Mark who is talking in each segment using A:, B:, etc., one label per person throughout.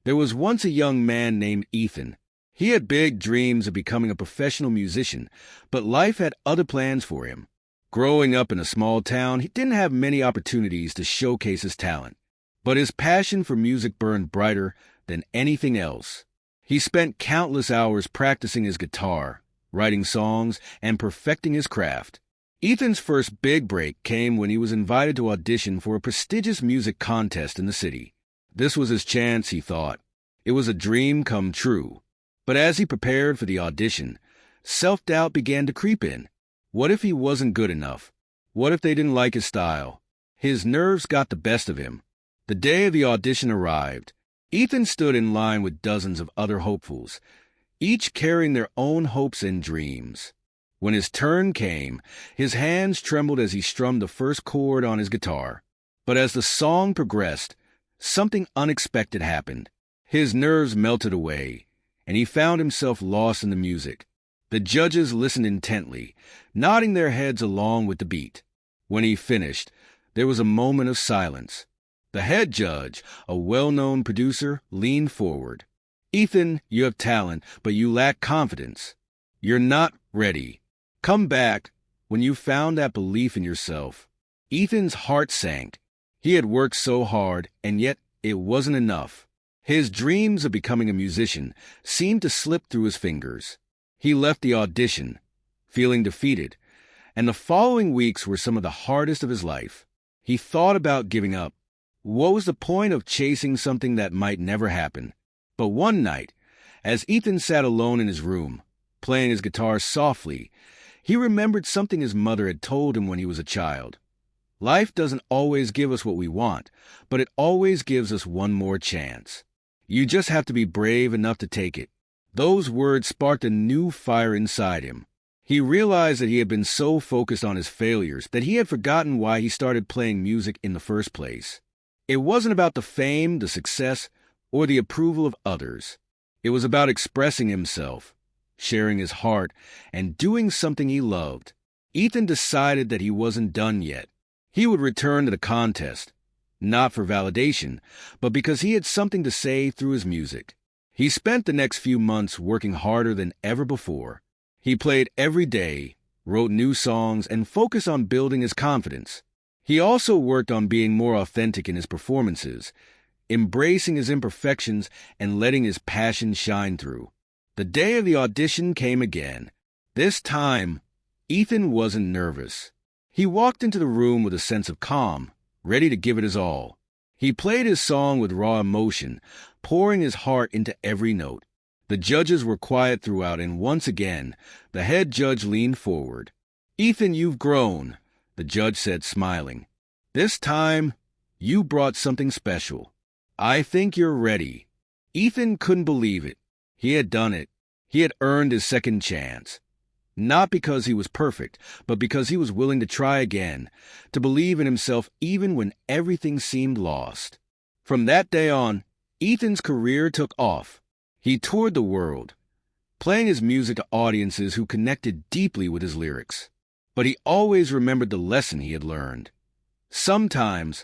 A: There was once a young man named Ethan. He had big dreams of becoming a professional musician, but life had other plans for him. Growing up in a small town, he didn't have many opportunities to showcase his talent. But his passion for music burned brighter than anything else. He spent countless hours practicing his guitar, writing songs, and perfecting his craft. Ethan's first big break came when he was invited to audition for a prestigious music contest in the city. This was his chance, he thought. It was a dream come true. But as he prepared for the audition, self-doubt began to creep in. What if he wasn't good enough? What if they didn't like his style? His nerves got the best of him. The day of the audition arrived. Ethan stood in line with dozens of other hopefuls, each carrying their own hopes and dreams. When his turn came, his hands trembled as he strummed the first chord on his guitar. But as the song progressed, something unexpected happened. His nerves melted away, and he found himself lost in the music. The judges listened intently, nodding their heads along with the beat. When he finished, there was a moment of silence. The head judge, a well-known producer, leaned forward. "Ethan, you have talent, but you lack confidence. You're not ready. Come back when you found that belief in yourself." Ethan's heart sank. He had worked so hard, and yet it wasn't enough. His dreams of becoming a musician seemed to slip through his fingers. He left the audition, feeling defeated, and the following weeks were some of the hardest of his life. He thought about giving up. What was the point of chasing something that might never happen? But one night, as Ethan sat alone in his room, playing his guitar softly, he remembered something his mother had told him when he was a child. Life doesn't always give us what we want, but it always gives us one more chance. You just have to be brave enough to take it. Those words sparked a new fire inside him. He realized that he had been so focused on his failures that he had forgotten why he started playing music in the first place. It wasn't about the fame, the success, or the approval of others. It was about expressing himself, sharing his heart, and doing something he loved. Ethan decided that he wasn't done yet. He would return to the contest, not for validation, but because he had something to say through his music. He spent the next few months working harder than ever before. He played every day, wrote new songs, and focused on building his confidence. He also worked on being more authentic in his performances, embracing his imperfections and letting his passion shine through. The day of the audition came again. This time, Ethan wasn't nervous. He walked into the room with a sense of calm, ready to give it his all. He played his song with raw emotion, pouring his heart into every note. The judges were quiet throughout, and once again, the head judge leaned forward. "Ethan, you've grown," the judge said, smiling. "This time, you brought something special. I think you're ready." Ethan couldn't believe it. He had done it. He had earned his second chance. Not because he was perfect, but because he was willing to try again, to believe in himself even when everything seemed lost. From that day on, Ethan's career took off. He toured the world, playing his music to audiences who connected deeply with his lyrics. But he always remembered the lesson he had learned. Sometimes,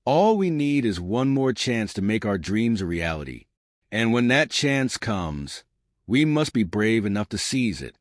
A: all we need is one more chance to make our dreams a reality. And when that chance comes, we must be brave enough to seize it.